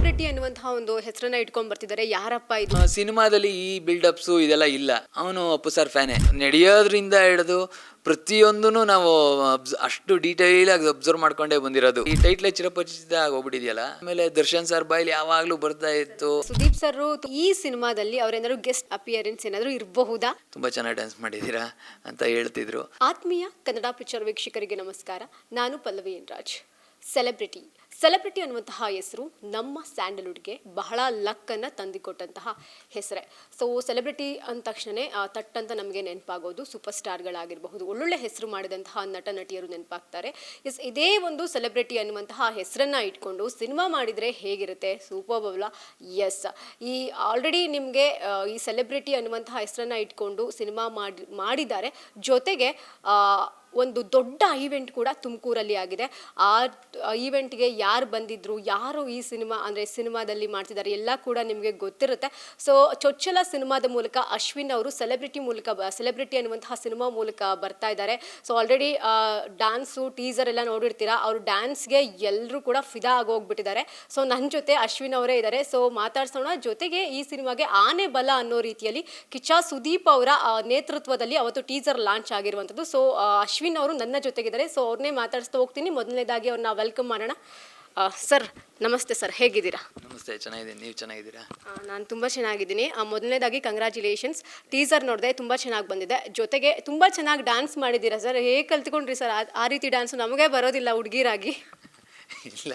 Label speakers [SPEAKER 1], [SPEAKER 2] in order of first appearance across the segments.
[SPEAKER 1] Celebrity ಅನ್ನುವಂತಹ ಒಂದು ಹೆಸರನ್ನ ಇಟ್ಕೊಂಡ್ ಬರ್ತಿದ್ದಾರೆ. ಯಾರಪ್ಪ ಇದು?
[SPEAKER 2] ಸಿನಿಮಾದಲ್ಲಿ ಈ ಬಿಲ್ಡಪ್ಸು ಇದೆಲ್ಲ ಇಲ್ಲ. ಅವನು ಅಪ್ಪು ಸರ್ ಫ್ಯಾನೇ. ನಡೆಯೋದ್ರಿಂದ ಹಿಡಿದು ಪ್ರತಿಯೊಂದೂ ನಾವು ಅಷ್ಟು ಡೀಟೇಲ್ ಆಗಿ ಅಬ್ಸರ್ವ್ ಮಾಡ್ಕೊಂಡೇ ಬಂದಿರೋದು. ಈ ಟೈಟ್ಲೆ ಚಿರಪರಿಚಿತ ಹೋಗ್ಬಿಟ್ಟಿದೆಯಲ್ಲ. ಆಮೇಲೆ ದರ್ಶನ್ ಸರ್ ಬಾಯಲ್ಲಿ ಯಾವಾಗ್ಲೂ ಬರ್ತಾ ಇತ್ತು.
[SPEAKER 1] ಸುದೀಪ್ ಸರ್ ಈ ಸಿನಿಮಾದಲ್ಲಿ ಅವ್ರೇನಾದ್ರು ಗೆಸ್ಟ್ ಅಪಿಯರೆನ್ಸ್ ಏನಾದ್ರು ಇರಬಹುದಾ?
[SPEAKER 2] ತುಂಬಾ ಚೆನ್ನಾಗಿ ಡ್ಯಾನ್ಸ್ ಮಾಡಿದೀರಾ ಅಂತ ಹೇಳ್ತಿದ್ರು.
[SPEAKER 1] ಆತ್ಮೀಯ ಕನ್ನಡ ಪಿಕ್ಚರ್ ವೀಕ್ಷಕರಿಗೆ ನಮಸ್ಕಾರ. ನಾನು ಪಲ್ಲವಿ ರಾಜ್. ಸೆಲೆಬ್ರಿಟಿ ಅನ್ನುವಂತಹ ಹೆಸರು ನಮ್ಮ ಸ್ಯಾಂಡಲ್ವುಡ್ಗೆ ಬಹಳ ಲಕ್ಕನ್ನು ತಂದುಕೊಟ್ಟಂತಹ ಹೆಸರೇ. ಸೊ ಸೆಲೆಬ್ರಿಟಿ ಅಂದ ತಕ್ಷಣ ತಟ್ಟಂತ ನಮಗೆ ನೆನಪಾಗೋದು ಸೂಪರ್ ಸ್ಟಾರ್ಗಳಾಗಿರಬಹುದು, ಒಳ್ಳೊಳ್ಳೆ ಹೆಸರು ಮಾಡಿದಂತಹ ನಟ ನಟಿಯರು ನೆನಪಾಗ್ತಾರೆ. ಇದೇ ಒಂದು ಸೆಲೆಬ್ರಿಟಿ ಅನ್ನುವಂತಹ ಹೆಸರನ್ನ ಇಟ್ಕೊಂಡು ಸಿನಿಮಾ ಮಾಡಿದರೆ ಹೇಗಿರುತ್ತೆ? ಸೂಪರ್ ಬವಲ. ಎಸ್, ಈ ಆಲ್ರೆಡಿ ನಿಮಗೆ ಈ ಸೆಲೆಬ್ರಿಟಿ ಅನ್ನುವಂತಹ ಹೆಸರನ್ನ ಇಟ್ಕೊಂಡು ಸಿನಿಮಾ ಮಾಡಿದ್ದಾರೆ. ಜೊತೆಗೆ ಒಂದು ದೊಡ್ಡ ಈವೆಂಟ್ ಕೂಡ ತುಮಕೂರಲ್ಲಿ ಆಗಿದೆ. ಆ ಈವೆಂಟ್ಗೆ ಯಾರು ಬಂದಿದ್ರು, ಯಾರು ಈ ಸಿನಿಮಾದಲ್ಲಿ ಮಾಡ್ತಿದ್ದಾರೆ ಎಲ್ಲ ಕೂಡ ನಿಮಗೆ ಗೊತ್ತಿರುತ್ತೆ. ಸೊ ಚೊಚ್ಚಲ ಸಿನಿಮಾದ ಮೂಲಕ ಅಶ್ವಿನ್ ಅವರು ಸೆಲೆಬ್ರಿಟಿ ಅನ್ನುವಂತಹ ಸಿನಿಮಾ ಮೂಲಕ ಬರ್ತಾ ಇದ್ದಾರೆ. ಸೊ ಆಲ್ರೆಡಿ ಡ್ಯಾನ್ಸು ಟೀಸರ್ ಎಲ್ಲ ನೋಡಿರ್ತೀರಾ. ಅವರು ಡ್ಯಾನ್ಸ್ಗೆ ಎಲ್ಲರೂ ಕೂಡ ಫಿದಾ ಆಗೋಗ್ಬಿಟ್ಟಿದ್ದಾರೆ. ಸೊ ನನ್ನ ಜೊತೆ ಅಶ್ವಿನ್ ಅವರೇ ಇದ್ದಾರೆ. ಸೊ ಮಾತಾಡ್ಸೋಣ. ಜೊತೆಗೆ ಈ ಸಿನಿಮಾಗೆ ಆನೆ ಬಲ ಅನ್ನೋ ರೀತಿಯಲ್ಲಿ ಕಿಚ್ಚ ಸುದೀಪ್ ಅವರ ನೇತೃತ್ವದಲ್ಲಿ ಅವತ್ತು ಟೀಸರ್ ಲಾಂಚ್ ಆಗಿರುವಂಥದ್ದು. ಸೊ ಅಶ್ವಿನ್ ಅವರು ನನ್ನ ಜೊತೆಗಿದ್ದಾರೆ. ಸೊ ಅವ್ರನ್ನೇ ಮಾತಾಡಿಸ್ತಾ ಹೋಗ್ತೀನಿ. ಮೊದಲನೇದಾಗಿ ಅವ್ರನ್ನ ವೆಲ್ಕಮ್ ಮಾಡೋಣ. ಸರ್ ನಮಸ್ತೆ ಸರ್, ಹೇಗಿದ್ದೀರಾ?
[SPEAKER 2] ನಮಸ್ತೆ, ಚೆನ್ನಾಗಿದ್ದೀನಿ. ನೀವು ಚೆನ್ನಾಗಿದ್ದೀರಾ?
[SPEAKER 1] ನಾನು ತುಂಬ ಚೆನ್ನಾಗಿದ್ದೀನಿ. ಮೊದಲನೇದಾಗಿ ಕಂಗ್ರ್ಯಾಚುಲೇಷನ್ಸ್. ಟೀಸರ್ ನೋಡಿದೆ, ತುಂಬ ಚೆನ್ನಾಗಿ ಬಂದಿದೆ. ಜೊತೆಗೆ ತುಂಬ ಚೆನ್ನಾಗಿ ಡ್ಯಾನ್ಸ್ ಮಾಡಿದ್ದೀರಾ ಸರ್. ಹೇಗೆ ಕಲ್ತ್ಕೊಂಡ್ರಿ ಸರ್ ಆ ರೀತಿ ಡ್ಯಾನ್ಸು? ನಮಗೆ ಬರೋದಿಲ್ಲ ಹುಡುಗಿರಾಗಿ.
[SPEAKER 2] ಇಲ್ಲ,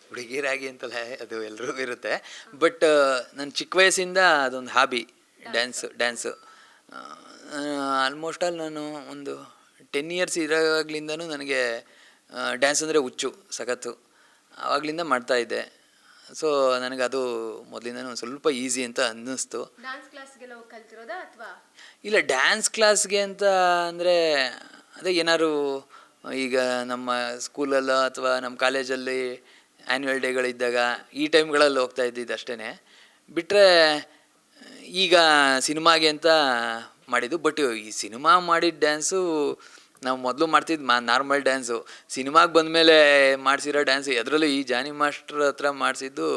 [SPEAKER 2] ಹುಡುಗಿರಾಗಿ ಅಂತಲ್ಲ, ಅದು ಎಲ್ರಿಗೂ ಇರುತ್ತೆ. ಬಟ್ ನನ್ನ ಚಿಕ್ಕ ವಯಸ್ಸಿಂದ ಅದೊಂದು ಹಾಬಿ, ಡ್ಯಾನ್ಸು. ಆಲ್ಮೋಸ್ಟ್ ಆಲ್ ನಾನು ಒಂದು 10 ಇಯರ್ಸ್ ಇರೋವಾಗ್ಲಿಂದನೂ ನನಗೆ ಡ್ಯಾನ್ಸ್ ಅಂದರೆ ಹುಚ್ಚು ಸಖತ್ತು. ಆವಾಗಲಿಂದ ಮಾಡ್ತಾಯಿದ್ದೆ. ಸೊ ನನಗೆ ಅದು ಮೊದಲಿಂದನೂ ಒಂದು ಸ್ವಲ್ಪ ಈಸಿ ಅಂತ ಅನ್ನಿಸ್ತು.
[SPEAKER 1] ಡ್ಯಾನ್ಸ್ ಕ್ಲಾಸ್ಗೆಲ್ಲ ಹೋಗಿ ಕಲ್ತಿರೋದಾ ಅಥವಾ?
[SPEAKER 2] ಇಲ್ಲ, ಡ್ಯಾನ್ಸ್ ಕ್ಲಾಸ್ಗೆ ಅಂತ ಅಂದರೆ ಅದೇ ಏನಾದ್ರು ಈಗ ನಮ್ಮ ಸ್ಕೂಲಲ್ಲ ಅಥವಾ ನಮ್ಮ ಕಾಲೇಜಲ್ಲಿ ಆ್ಯನ್ಯುವಲ್ ಡೇಗಳಿದ್ದಾಗ ಈ ಟೈಮ್ಗಳಲ್ಲಿ ಹೋಗ್ತಾ ಇದ್ದಿದ್ದು ಅಷ್ಟೇ. ಬಿಟ್ಟರೆ ಈಗ ಸಿನಿಮಾಗೆ ಅಂತ ಮಾಡಿದ್ದು. ಬಟ್ ಈ ಸಿನಿಮಾ ಮಾಡಿದ ಡ್ಯಾನ್ಸು ನಾವು ಮೊದಲು ಮಾಡ್ತಿದ್ದು ನಾರ್ಮಲ್ ಡ್ಯಾನ್ಸು. ಸಿನಿಮಾಗೆ ಬಂದಮೇಲೆ ಮಾಡಿಸಿರೋ ಡ್ಯಾನ್ಸು, ಅದರಲ್ಲೂ ಈ ಜಾನಿ ಮಾಸ್ಟ್ರ್ ಹತ್ರ ಮಾಡಿಸಿದ್ದು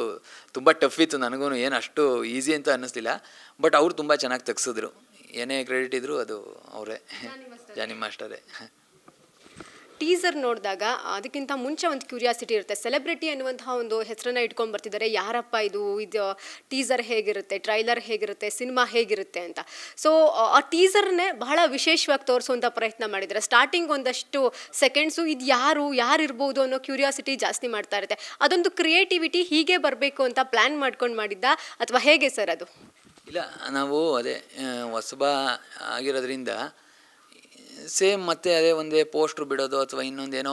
[SPEAKER 2] ತುಂಬ ಟಫ್ ಇತ್ತು. ನನಗೂ ಏನು ಅಷ್ಟು ಈಸಿ ಅಂತ ಅನ್ನಿಸ್ಲಿಲ್ಲ. ಬಟ್ ಅವ್ರು ತುಂಬ ಚೆನ್ನಾಗಿ ತೆಗ್ಸಿದ್ರು. ಏನೇ ಕ್ರೆಡಿಟ್ ಇದ್ದರೂ ಅದು ಅವರೇ, ಜಾನಿ ಮಾಸ್ಟರೇ.
[SPEAKER 1] ಟೀಸರ್ ನೋಡಿದಾಗ ಅದಕ್ಕಿಂತ ಮುಂಚೆ ಒಂದು ಕ್ಯೂರಿಯಾಸಿಟಿ ಇರುತ್ತೆ. ಸೆಲೆಬ್ರಿಟಿ ಅನ್ನುವಂತಹ ಒಂದು ಹೆಸರನ್ನ ಇಟ್ಕೊಂಡು ಬರ್ತಿದ್ದಾರೆ. ಯಾರಪ್ಪ ಇದು ಟೀಸರ್ ಹೇಗಿರುತ್ತೆ, ಟ್ರೈಲರ್ ಹೇಗಿರುತ್ತೆ, ಸಿನಿಮಾ ಹೇಗಿರುತ್ತೆ ಅಂತ. ಸೊ ಆ ಟೀಸರ್ನೇ ಬಹಳ ವಿಶೇಷವಾಗಿ ತೋರಿಸುವಂಥ ಪ್ರಯತ್ನ ಮಾಡಿದ್ದಾರೆ. ಸ್ಟಾರ್ಟಿಂಗ್ ಒಂದಷ್ಟು ಸೆಕೆಂಡ್ಸು ಇದು ಯಾರಿರ್ಬೋದು ಅನ್ನೋ ಕ್ಯೂರಿಯಾಸಿಟಿ ಜಾಸ್ತಿ ಮಾಡ್ತಾ ಇರುತ್ತೆ. ಅದೊಂದು ಕ್ರಿಯೇಟಿವಿಟಿ ಹೀಗೆ ಬರಬೇಕು ಅಂತ ಪ್ಲ್ಯಾನ್ ಮಾಡ್ಕೊಂಡು ಮಾಡಿದ್ದ ಅಥವಾ ಹೇಗೆ ಸರ್ ಅದು?
[SPEAKER 2] ಇಲ್ಲ, ನಾವು ಅದೇ ಹೊಸಬ ಆಗಿರೋದ್ರಿಂದ ಸೇಮ್ ಮತ್ತೆ ಅದೇ ಒಂದೇ ಪೋಸ್ಟ್ರು ಬಿಡೋದು ಅಥವಾ ಇನ್ನೊಂದೇನೋ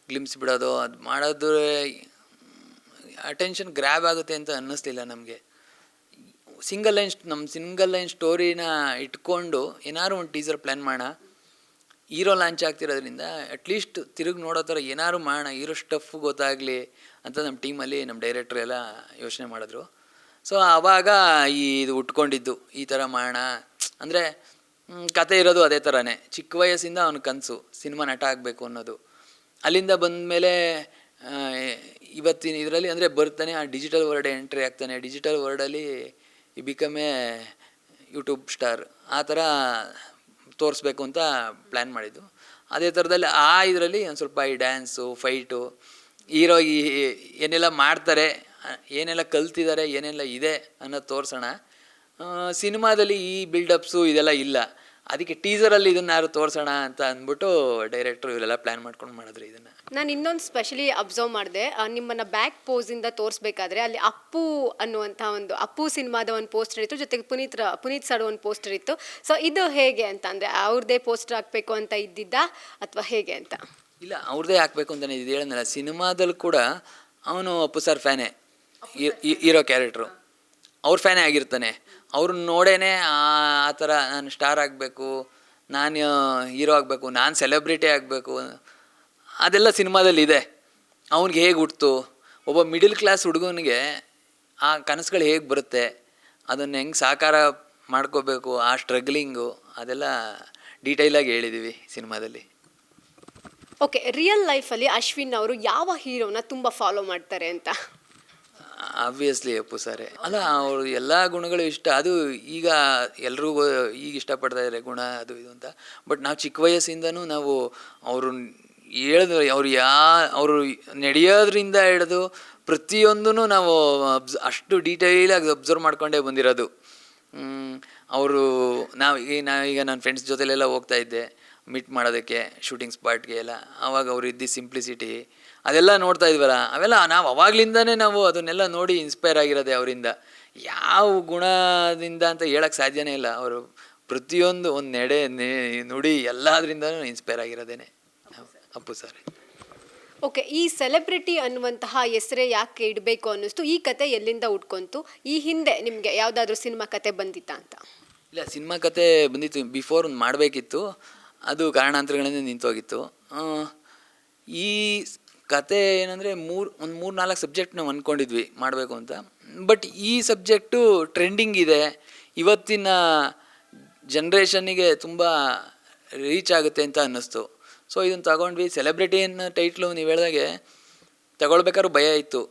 [SPEAKER 2] ಗ್ಲಿಮ್ಸ್ ಬಿಡೋದು, ಅದು ಮಾಡಿದ್ರೆ ಅಟೆನ್ಷನ್ ಗ್ರ್ಯಾಬ್ ಆಗುತ್ತೆ ಅಂತ ಅನ್ನಿಸ್ಲಿಲ್ಲ ನಮಗೆ. ಸಿಂಗಲ್ ಲೈನ್ ಸ್ಟೋರಿನ ಇಟ್ಕೊಂಡು ಏನಾದ್ರು ಒಂದು ಟೀಸರ್ ಪ್ಲ್ಯಾನ್ ಮಾಡೋಣ. ಹೀರೋ ಲಾಂಚ್ ಆಗ್ತಿರೋದ್ರಿಂದ ಅಟ್ಲೀಸ್ಟ್ ತಿರುಗಿ ನೋಡೋ ಥರ ಏನಾದ್ರು ಮಾಡೋಣ, ಹೀರೋ ಸ್ಟಫ್ ಗೊತ್ತಾಗಲಿ ಅಂತ ನಮ್ಮ ಟೀಮಲ್ಲಿ ನಮ್ಮ ಡೈರೆಕ್ಟ್ರ್ ಎಲ್ಲ ಯೋಚನೆ ಮಾಡಿದ್ರು. ಸೊ ಆವಾಗ ಇದು ಉಟ್ಕೊಂಡಿದ್ದು ಈ ಥರ ಮಾಡೋಣ ಅಂದರೆ ಕತೆ ಇರೋದು ಅದೇ ಥರನೇ. ಚಿಕ್ಕ ವಯಸ್ಸಿಂದ ಅವನ ಕನಸು ಸಿನಿಮಾ ನಟ ಆಗಬೇಕು ಅನ್ನೋದು. ಅಲ್ಲಿಂದ ಬಂದಮೇಲೆ ಇವತ್ತಿನ ಇದರಲ್ಲಿ ಅಂದರೆ ಬರ್ತಾನೆ ಆ ಡಿಜಿಟಲ್ ವರ್ಲ್ಡ್ ಎಂಟ್ರಿ ಆಗ್ತಾನೆ. ಡಿಜಿಟಲ್ ವರ್ಲ್ಡಲ್ಲಿ ಈ ಬಿಕಮೆ ಯೂಟ್ಯೂಬ್ ಸ್ಟಾರ್ ಆ ಥರ ತೋರಿಸ್ಬೇಕು ಅಂತ ಪ್ಲ್ಯಾನ್ ಮಾಡಿದ್ದು. ಅದೇ ಥರದಲ್ಲಿ ಇದರಲ್ಲಿ ಒಂದು ಸ್ವಲ್ಪ ಈ ಡ್ಯಾನ್ಸು, ಫೈಟು, ಹೀರೋ ಏನೆಲ್ಲ ಮಾಡ್ತಾರೆ, ಏನೆಲ್ಲ ಕಲ್ತಿದ್ದಾರೆ, ಏನೆಲ್ಲ ಇದೆ ಅನ್ನೋದು ತೋರಿಸೋಣ. ಸಿನಿಮಾದಲ್ಲಿ ಈ ಬಿಲ್ಡಪ್ಸು ಇದೆಲ್ಲ ಇಲ್ಲ. ಅದಕ್ಕೆ ಟೀಸರಲ್ಲಿ ಇದನ್ನು ಯಾರು ತೋರಿಸೋಣ ಅಂತ ಅಂದ್ಬಿಟ್ಟು ಡೈರೆಕ್ಟ್ರು ಇವರೆಲ್ಲ ಪ್ಲ್ಯಾನ್ ಮಾಡ್ಕೊಂಡು ಮಾಡಿದ್ರು ಇದನ್ನು.
[SPEAKER 1] ನಾನು ಇನ್ನೊಂದು ಸ್ಪೆಷಲಿ ಅಬ್ಸರ್ವ್ ಮಾಡಿದೆ. ನಿಮ್ಮನ್ನು ಬ್ಯಾಕ್ ಪೋಸಿಂದ ತೋರಿಸ್ಬೇಕಾದ್ರೆ ಅಲ್ಲಿ ಅಪ್ಪು ಸಿನಿಮಾದ ಒಂದು ಪೋಸ್ಟರ್ ಇತ್ತು, ಜೊತೆಗೆ ಪುನೀತ್ ಸರ್ ಒಂದು ಪೋಸ್ಟರ್ ಇತ್ತು. ಸೊ ಇದು ಹೇಗೆ ಅಂತ ಅಂದರೆ ಅವ್ರದ್ದೇ ಪೋಸ್ಟರ್ ಹಾಕಬೇಕು ಅಂತ ಇದ್ದಿದ್ದ ಅಥವಾ ಹೇಗೆ ಅಂತ?
[SPEAKER 2] ಇಲ್ಲ, ಅವ್ರದ್ದೇ ಹಾಕಬೇಕು ಅಂತಲೇ ಇದು ಹೇಳಿದ್ನಲ್ಲ. ಸಿನಿಮಾದಲ್ಲಿ ಕೂಡ ಅವನು ಅಪ್ಪು ಸರ್ ಫ್ಯಾನೇ, ಹೀರೋ ಕ್ಯಾರೆಕ್ಟ್ರು ಅವ್ರ ಫ್ಯಾನೇ ಆಗಿರ್ತಾನೆ. ಅವ್ರನ್ನ ನೋಡೇನೆ ಆ ಥರ ನಾನು ಸ್ಟಾರ್ ಆಗಬೇಕು, ನಾನು ಹೀರೋ ಆಗಬೇಕು, ನಾನು ಸೆಲೆಬ್ರಿಟಿ ಆಗಬೇಕು, ಅದೆಲ್ಲ ಸಿನಿಮಾದಲ್ಲಿ ಇದೆ. ಅವ್ನಿಗೆ ಹೇಗೆ ಹುಟ್ಟಿತು, ಒಬ್ಬ ಮಿಡಿಲ್ ಕ್ಲಾಸ್ ಹುಡುಗನಿಗೆ ಆ ಕನಸುಗಳು ಹೇಗೆ ಬರುತ್ತೆ, ಅದನ್ನು ಹೆಂಗೆ ಸಾಕಾರ ಮಾಡ್ಕೋಬೇಕು, ಆ ಸ್ಟ್ರಗ್ಲಿಂಗು ಅದೆಲ್ಲ ಡೀಟೈಲಾಗಿ ಹೇಳಿದ್ದೀವಿ ಸಿನಿಮಾದಲ್ಲಿ.
[SPEAKER 1] ಓಕೆ, ರಿಯಲ್ ಲೈಫಲ್ಲಿ ಅಶ್ವಿನ್ ಅವರು ಯಾವ ಹೀರೋನ ತುಂಬ ಫಾಲೋ ಮಾಡ್ತಾರೆ ಅಂತ?
[SPEAKER 2] ಆಬ್ವಿಯಸ್ಲಿ ಅಪ್ಪು ಸಾರೆ ಅಲ್ಲ, ಅವರು ಎಲ್ಲ ಗುಣಗಳು ಇಷ್ಟ. ಅದು ಈಗ ಎಲ್ರಿಗೂ ಈಗ ಇಷ್ಟಪಡ್ತಾ ಇದ್ದಾರೆ ಗುಣ ಅದು ಇದು ಅಂತ. ಬಟ್ ನಾವು ಚಿಕ್ಕ ವಯಸ್ಸಿಂದನೂ ನಾವು ಅವರು ಹೇಳಿದ್ರು, ಅವರು ನಡೆಯೋದ್ರಿಂದ ಹಿಡಿದು ಪ್ರತಿಯೊಂದೂ ನಾವು ಅಷ್ಟು ಡೀಟೇಲಾಗಿ ಅಬ್ಸರ್ವ್ ಮಾಡ್ಕೊಂಡೇ ಬಂದಿರೋದು. ಅವರು ನಾವೀಗ ನನ್ನ ಫ್ರೆಂಡ್ಸ್ ಜೊತೆಲೆಲ್ಲ ಹೋಗ್ತಾ ಇದ್ದೆ ಮೀಟ್ ಮಾಡೋದಕ್ಕೆ, ಶೂಟಿಂಗ್ ಸ್ಪಾಟ್ಗೆ ಎಲ್ಲ. ಆವಾಗ ಅವ್ರು ಇದ್ದಿದ್ದು ಸಿಂಪ್ಲಿಸಿಟಿ ಅದೆಲ್ಲ ನೋಡ್ತಾ ಇದ್ವಲ್ಲ, ಅವೆಲ್ಲ ನಾವು ಅವಾಗ್ಲಿಂದನೇ ನಾವು ಅದನ್ನೆಲ್ಲ ನೋಡಿ ಇನ್ಸ್ಪೈರ್ ಆಗಿರೋದೆ ಅವರಿಂದ. ಯಾವ ಗುಣದಿಂದ ಅಂತ ಹೇಳಕ್ಕೆ ಸಾಧ್ಯನೇ ಇಲ್ಲ. ಅವರು ಪ್ರತಿಯೊಂದು ಒಂದು ನುಡಿ ಎಲ್ಲದರಿಂದನೂ ಇನ್ಸ್ಪೈರ್ ಆಗಿರೋದೇನೆ ಅಪ್ಪು ಸರ್.
[SPEAKER 1] ಓಕೆ, ಈ ಸೆಲೆಬ್ರಿಟಿ ಅನ್ನುವಂತಹ ಹೆಸರೇ ಯಾಕೆ ಇಡಬೇಕು ಅನ್ನಿಸ್ತು? ಈ ಕತೆ ಎಲ್ಲಿಂದ ಹುಟ್ಕೊಂತು? ಈ ಹಿಂದೆ ನಿಮಗೆ ಯಾವುದಾದ್ರೂ ಸಿನಿಮಾ ಕತೆ ಬಂದಿತ್ತಾ ಅಂತ?
[SPEAKER 2] ಇಲ್ಲ, ಸಿನಿಮಾ ಕತೆ ಬಂದಿತ್ತು, ಬಿಫೋರ್ ಒಂದು ಮಾಡಬೇಕಿತ್ತು, ಅದು ಕಾರಣಾಂತರಗಳಿಂದ ನಿಂತೋಗಿತ್ತು. ಈ ಕತೆ ಏನಂದರೆ ಒಂದು 3-4 ಸಬ್ಜೆಕ್ಟ್ ನಾವು ಅಂದ್ಕೊಂಡಿದ್ವಿ ಮಾಡಬೇಕು ಅಂತ. ಬಟ್ ಈ ಸಬ್ಜೆಕ್ಟು ಟ್ರೆಂಡಿಂಗ್ ಇದೆ, ಇವತ್ತಿನ ಜನ್ರೇಷನ್ನಿಗೆ ತುಂಬ ರೀಚ್ ಆಗುತ್ತೆ ಅಂತ ಅನ್ನಿಸ್ತು. ಸೊ ಇದನ್ನು ತಗೊಂಡ್ವಿ. ಸೆಲೆಬ್ರಿಟಿ ಅನ್ನೋ ಟೈಟ್ಲು ನೀವು ಹೇಳಿದಾಗೆ ತಗೊಳ್ಬೇಕಾದ್ರೂ ಭಯ ಇತ್ತು.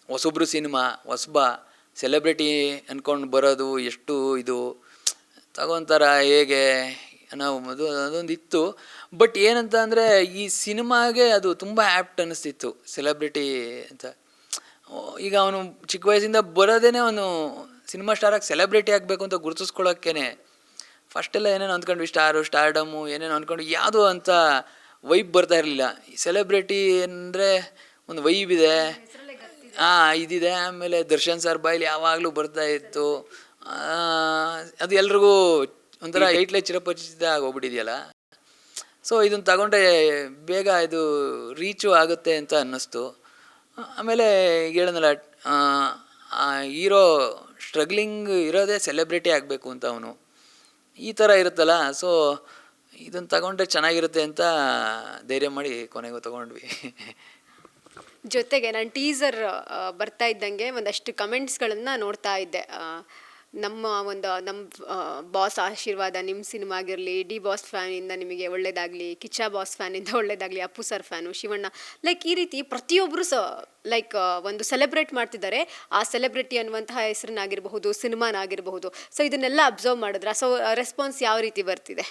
[SPEAKER 2] ಹೊಸೊಬ್ರು ಸಿನಿಮಾ, ಹೊಸಬ ಸೆಲೆಬ್ರಿಟಿ ಅಂದ್ಕೊಂಡು ಬರೋದು ಎಷ್ಟು ಇದು ತಗೊತಾರ ಹೇಗೆ ಅನ್ನೋ ಅದೊಂದು ಇತ್ತು. ಬಟ್ ಏನಂತ ಅಂದರೆ ಈ ಸಿನಿಮಾಗೆ ಅದು ತುಂಬ ಆ್ಯಪ್ಟ್ ಅನ್ನಿಸ್ತಿತ್ತು ಸೆಲೆಬ್ರಿಟಿ ಅಂತ. ಈಗ ಅವನು ಚಿಕ್ಕ ವಯಸ್ಸಿಂದ ಬರೋದೇ ಅವನು ಸಿನಿಮಾ ಸ್ಟಾರಾಗಿ ಸೆಲೆಬ್ರಿಟಿ ಆಗಬೇಕು ಅಂತ ಗುರುತಿಸ್ಕೊಳ್ಳೋಕ್ಕೇ. ಫಸ್ಟೆಲ್ಲ ಏನೇನು ಅಂದ್ಕೊಂಡ್ವಿ, ಸ್ಟಾರ್ಡಮು ಏನೇನು ಅಂದ್ಕೊಂಡು ಯಾವುದು ಅಂತ ವೈಬ್ ಬರ್ತಾ ಇರಲಿಲ್ಲ. ಸೆಲೆಬ್ರಿಟಿ ಅಂದರೆ ಒಂದು ವೈಬ್ ಇದೆ, ಇದಿದೆ. ಆಮೇಲೆ ದರ್ಶನ್ ಸರ್ ಬಾಯಲ್ಲಿ ಯಾವಾಗಲೂ ಬರ್ತಾ ಇತ್ತು. ಅದು ಎಲ್ರಿಗೂ ಒಂಥರ ಏಟ್ಲೆ ಚಿರಪರಿಚಿತ ಆಗೋಗ್ಬಿಟ್ಟಿದೆಯಲ್ಲ. ಸೊ ಇದನ್ನು ತಗೊಂಡ್ರೆ ಬೇಗ ಇದು ರೀಚು ಆಗುತ್ತೆ ಅಂತ ಅನ್ನಿಸ್ತು. ಆಮೇಲೆ ಹೇಳಿದ್ನಲ್ಲ, ಹೀರೋ ಸ್ಟ್ರಗ್ಲಿಂಗ್ ಇರೋದೇ ಸೆಲೆಬ್ರಿಟಿ ಆಗಬೇಕು ಅಂತ ಅವನು, ಈ ಥರ ಇರುತ್ತಲ್ಲ. ಸೊ ಇದನ್ನು ತಗೊಂಡ್ರೆ ಚೆನ್ನಾಗಿರುತ್ತೆ ಅಂತ ಧೈರ್ಯ ಮಾಡಿ ಕೊನೆಗೂ ತೊಗೊಂಡ್ವಿ.
[SPEAKER 1] ಜೊತೆಗೆ ನಾನು ಟೀಸರ್ ಬರ್ತಾ ಇದ್ದಂಗೆ ಒಂದಷ್ಟು ಕಮೆಂಟ್ಸ್ಗಳನ್ನು ನೋಡ್ತಾ ಇದ್ದೆ. ನಮ್ಮ ಬಾಸ್ ಆಶೀರ್ವಾದ ನಿಮ್ಮ ಸಿನಿಮಾ ಆಗಿರಲಿ, ಡಿ ಬಾಸ್ ಫ್ಯಾನಿಂದ ನಿಮಗೆ ಒಳ್ಳೇದಾಗಲಿ, ಕಿಚ್ಚ ಬಾಸ್ ಫ್ಯಾನಿಂದ ಒಳ್ಳೇದಾಗಲಿ, Appu sir fan, Shivanna, like ಈ ರೀತಿ ಪ್ರತಿಯೊಬ್ಬರು ಲೈಕ್ ಒಂದು ಸೆಲೆಬ್ರೇಟ್ ಮಾಡ್ತಿದ್ದಾರೆ. ಆ ಸೆಲೆಬ್ರಿಟಿ ಅನ್ನುವಂತಹ ಹೆಸರನ್ನಾಗಿರಬಹುದು, ಸಿನಿಮಾನಾಗಿರಬಹುದು. ಸೊ ಇದನ್ನೆಲ್ಲ ಅಬ್ಸರ್ವ್ ಮಾಡಿದ್ರೆ ಸೊ ರೆಸ್ಪಾನ್ಸ್ ಯಾವ ರೀತಿ ಬರ್ತಿದೆ?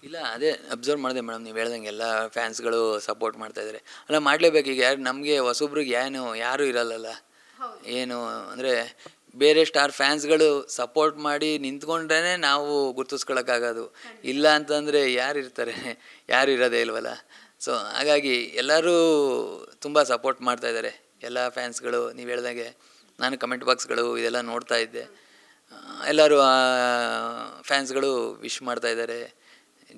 [SPEAKER 2] ಇಲ್ಲ, ಅದೇ ಅಬ್ಸರ್ವ್ ಮಾಡಿದೆ ಮೇಡಮ್, ನೀವು ಹೇಳ್ದಂಗೆ ಎಲ್ಲ ಫ್ಯಾನ್ಸ್ಗಳು ಸಪೋರ್ಟ್ ಮಾಡ್ತಾಯಿದ್ದಾರೆ. ಅಲ್ಲ, ಮಾಡಲೇಬೇಕು. ಈಗ ನಮಗೆ ಹೊಸೊಬ್ರಿಗೆ ಯಾರೂ ಇರಲ್ಲಲ್ಲ. ಏನು ಅಂದರೆ ಬೇರೆ ಸ್ಟಾರ್ ಫ್ಯಾನ್ಸ್ಗಳು ಸಪೋರ್ಟ್ ಮಾಡಿ ನಿಂತ್ಕೊಂಡ್ರೇ ನಾವು ಗುರ್ತಿಸ್ಕೊಳಕ್ಕಾಗೋದು. ಇಲ್ಲ ಅಂತಂದರೆ ಯಾರು ಇರ್ತಾರೆ? ಯಾರು ಇರೋದೇ ಇಲ್ವಲ್ಲ. ಸೊ ಹಾಗಾಗಿ ಎಲ್ಲರೂ ತುಂಬ ಸಪೋರ್ಟ್ ಮಾಡ್ತಾಯಿದ್ದಾರೆ ಎಲ್ಲ ಫ್ಯಾನ್ಸ್ಗಳು. ನೀವು ಹೇಳ್ದಂಗೆ ನಾನು ಕಮೆಂಟ್ ಬಾಕ್ಸ್ಗಳು ಇದೆಲ್ಲ ನೋಡ್ತಾ ಇದ್ದೆ. ಎಲ್ಲರೂ ಫ್ಯಾನ್ಸ್ಗಳು ವಿಶ್ ಮಾಡ್ತಾಯಿದ್ದಾರೆ,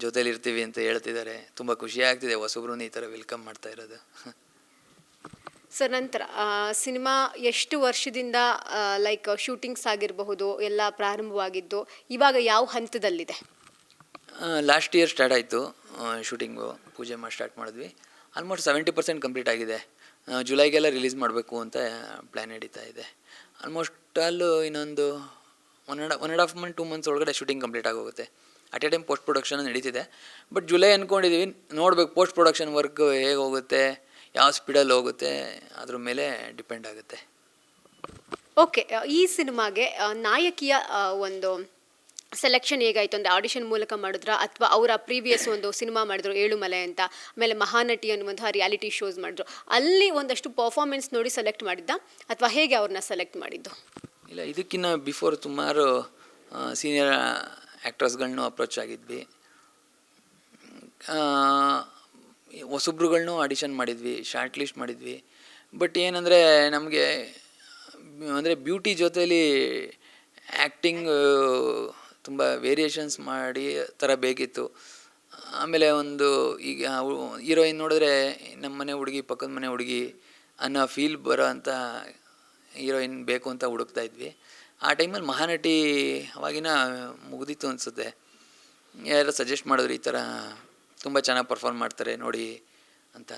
[SPEAKER 2] ಜೊತೇಲಿರ್ತೀವಿ ಅಂತ ಹೇಳ್ತಿದ್ದಾರೆ. ತುಂಬ ಖುಷಿ ಆಗ್ತಿದೆ ಹೊಸಬ್ರು ಈ ಥರ ವೆಲ್ಕಮ್ ಮಾಡ್ತಾ ಇರೋದು.
[SPEAKER 1] ಸರ್, ನಂತರ ಸಿನಿಮಾ ಎಷ್ಟು ವರ್ಷದಿಂದ ಲೈಕ್ ಶೂಟಿಂಗ್ಸ್ ಆಗಿರಬಹುದು ಎಲ್ಲ ಪ್ರಾರಂಭವಾಗಿದ್ದು, ಇವಾಗ ಯಾವ ಹಂತದಲ್ಲಿದೆ?
[SPEAKER 2] ಲಾಸ್ಟ್ ಇಯರ್ ಸ್ಟಾರ್ಟ್ ಆಯಿತು ಶೂಟಿಂಗು. ಪೂಜೆ ಮಾಡಿ ಸ್ಟಾರ್ಟ್ ಮಾಡಿದ್ವಿ. ಆಲ್ಮೋಸ್ಟ್ 70% ಕಂಪ್ಲೀಟ್ ಆಗಿದೆ. ಜುಲೈಗೆಲ್ಲ ರಿಲೀಸ್ ಮಾಡಬೇಕು ಅಂತ ಪ್ಲ್ಯಾನ್ ನಡೀತಾ ಇದೆ. ಆಲ್ಮೋಸ್ಟ್ ಅಲ್ಲೂ ಇನ್ನೊಂದು 1.5 ಮಂತ್ 2 ಮಂತ್ಸ್ ಒಳಗಡೆ ಶೂಟಿಂಗ್ ಕಂಪ್ಲೀಟ್ ಆಗೋಗುತ್ತೆ. At A time post production ನಡೀತಿದೆ. ಬಟ್ ಜುಲೈ ಅಂದ್ಕೊಂಡಿದ್ದೀವಿ, ನೋಡ್ಬೇಕು ಪೋಸ್ಟ್ ಪ್ರೊಡಕ್ಷನ್ ವರ್ಕ್ ಹೇಗೆ ಹೋಗುತ್ತೆ, ಯಾವ ಸ್ಪೀಡಲ್ಲಿ ಹೋಗುತ್ತೆ, ಅದ್ರ ಮೇಲೆ ಡಿಪೆಂಡ್ ಆಗುತ್ತೆ.
[SPEAKER 1] ಓಕೆ, ಈ ಸಿನಿಮಾಗೆ ನಾಯಕಿಯ ಒಂದು ಸೆಲೆಕ್ಷನ್ ಹೇಗಾಯಿತು ಅಂದರೆ ಆಡಿಷನ್ ಮೂಲಕ ಮಾಡಿದ್ರಾ, ಅಥವಾ ಅವರ ಪ್ರೀವಿಯಸ್ ಒಂದು ಸಿನಿಮಾ ಮಾಡಿದ್ರು ಏಳುಮಲೆ ಅಂತ, ಆಮೇಲೆ ಮಹಾನಟಿ ಅನ್ನುವಂತಹ ರಿಯಾಲಿಟಿ ಶೋಸ್ ಮಾಡಿದ್ರು, ಅಲ್ಲಿ ಒಂದಷ್ಟು ಪರ್ಫಾರ್ಮೆನ್ಸ್ ನೋಡಿ ಸೆಲೆಕ್ಟ್ ಮಾಡಿದ್ದ, ಅಥವಾ ಹೇಗೆ ಅವ್ರನ್ನ ಸೆಲೆಕ್ಟ್ ಮಾಡಿದ್ದು?
[SPEAKER 2] ಇಲ್ಲ, ಇದಕ್ಕಿಂತ ಬಿಫೋರ್ ಸುಮಾರು ಸೀನಿಯರ್ ಆ್ಯಕ್ಟರ್ಸ್ಗಳನ್ನೂ ಅಪ್ರೋಚ್ ಆಗಿದ್ವಿ. ಹೊಸಬ್ರುಗಳ್ನೂ ಆಡಿಷನ್ ಮಾಡಿದ್ವಿ, ಶಾರ್ಟ್ ಲಿಸ್ಟ್ ಮಾಡಿದ್ವಿ. ಬಟ್ ಏನಂದರೆ ನಮಗೆ ಅಂದರೆ ಬ್ಯೂಟಿ ಜೊತೇಲಿ ಆ್ಯಕ್ಟಿಂಗ್ ತುಂಬ ವೇರಿಯೇಷನ್ಸ್ ಮಾಡಿ ಥರ ಬೇಕಿತ್ತು. ಆಮೇಲೆ ಒಂದು ಈಗ ಹೀರೋಯಿನ್ ನೋಡಿದ್ರೆ ನಮ್ಮ ಮನೆ ಹುಡುಗಿ, ಪಕ್ಕದ ಮನೆ ಹುಡುಗಿ ಅನ್ನೋ ಫೀಲ್ ಬರೋ ಅಂಥ ಹೀರೋಯಿನ್ ಬೇಕು ಅಂತ ಹುಡುಕ್ತಾ ಇದ್ವಿ. ಆ ಟೈಮಲ್ಲಿ ಮಹಾನಟಿ ಅವಾಗಿನ ಮುಗಿದಿತ್ತು ಅನಿಸುತ್ತೆ. ಯಾರು ಸಜೆಸ್ಟ್ ಮಾಡಿದ್ರು, ಈ ಥರ ತುಂಬ ಚೆನ್ನಾಗಿ ಪರ್ಫಾರ್ಮ್ ಮಾಡ್ತಾರೆ ನೋಡಿ ಅಂತ.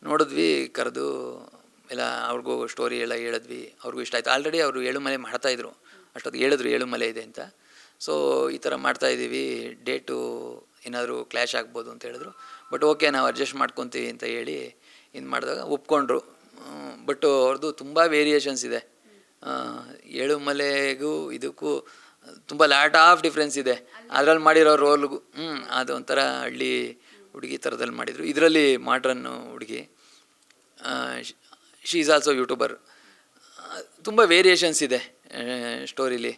[SPEAKER 2] ನೋಡಿದ್ವಿ, ಕರೆದು ಎಲ್ಲ ಅವ್ರಿಗೂ ಸ್ಟೋರಿ ಎಲ್ಲ ಹೇಳಿದ್ವಿ. ಅವ್ರಿಗೂ ಇಷ್ಟ ಆಯಿತು. ಆಲ್ರೆಡಿ ಅವರು ಏಳುಮಲೆ ಮಾಡ್ತಾಯಿದ್ರು, ಅಷ್ಟೊತ್ತು ಹೇಳಿದ್ರು ಏಳುಮಲೆ ಇದೆ ಅಂತ. ಸೊ ಈ ಥರ ಮಾಡ್ತಾಯಿದ್ದೀವಿ, ಡೇಟು ಏನಾದರೂ ಕ್ಲ್ಯಾಶ್ ಆಗ್ಬೋದು ಅಂತ ಹೇಳಿದ್ರು. ಬಟ್ ಓಕೆ, ನಾವು ಅಡ್ಜಸ್ಟ್ ಮಾಡ್ಕೊತೀವಿ ಅಂತ ಹೇಳಿ ಇದು ಮಾಡಿದಾಗ ಒಪ್ಕೊಂಡ್ರು. ಬಟ್ ಅವ್ರದ್ದು ತುಂಬ ವೇರಿಯೇಷನ್ಸ್ ಇದೆ. ಏಳುಮಲೆಗೂ ಇದಕ್ಕೂ ತುಂಬ ಲಾಟ್ ಆಫ್ ಡಿಫ್ರೆನ್ಸ್ ಇದೆ. ಅದ್ರಲ್ಲಿ ಮಾಡಿರೋ ರೋಲ್ಗೂ ಅದು ಒಂಥರ ಹಳ್ಳಿ ಹುಡುಗಿ ಥರದಲ್ಲಿ ಮಾಡಿದರು. ಇದರಲ್ಲಿ ಮಾಡ್ರನ್ನು ಹುಡುಗಿ, ಶಿ ಈಸ್ ಆಲ್ಸೋ ಯೂಟ್ಯೂಬರ್. ತುಂಬ ವೇರಿಯೇಷನ್ಸ್ ಇದೆ ಸ್ಟೋರಿಲಿ.